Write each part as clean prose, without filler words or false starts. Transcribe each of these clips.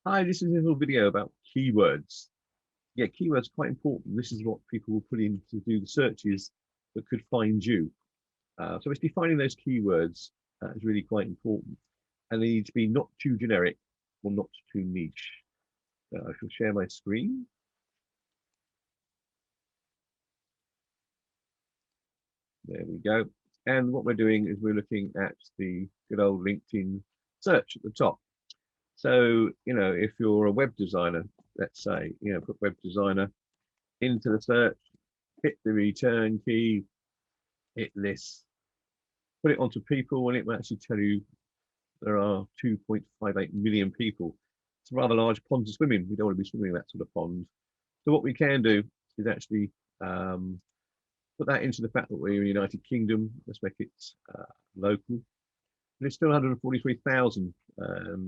Hi, this is a little video about keywords. Yeah, keywords are quite important. This is what people will put in to do the searches that could find you. So it's defining those keywords is really quite important. And they need to be not too generic or not too niche. I shall share my screen. There we go. And what we're doing is we're looking at the good old LinkedIn search at the top. So, if you're a web designer, let's say, put web designer into the search, hit the return key, hit lists, put it onto people, and it will actually tell you there are 2.58 million people. It's a rather large pond to swim in. We don't want to be swimming in that sort of pond. So what we can do is actually put that into the fact that we're in the United Kingdom. Let's make it local. And it's still 143,000.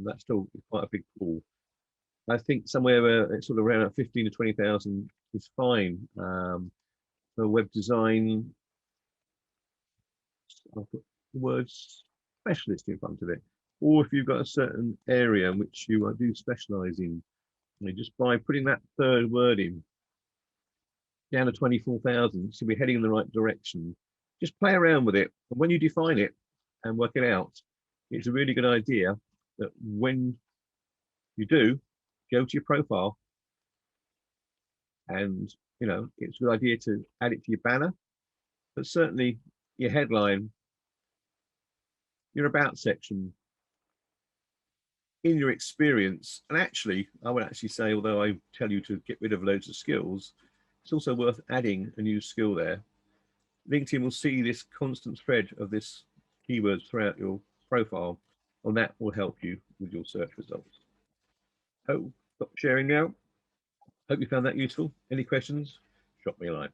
That's still quite a big pool. I think somewhere where it's sort of around 15 to 20,000 is fine. For web design, I'll put the words specialist in front of it. Or if you've got a certain area in which you do specialize in, just by putting that third word in, down to 24,000, so we're heading in the right direction. Just play around with it. And when you define it and work it out, it's a really good idea that when you do, go to your profile and, it's a good idea to add it to your banner, but certainly your headline, your about section, in your experience, and actually, I would actually say, although I tell you to get rid of loads of skills, it's also worth adding a new skill there. LinkedIn will see this constant thread of this keywords throughout your profile, and that will help you with your search results. Oh, stop sharing now. Hope you found that useful. Any questions? Drop me a line.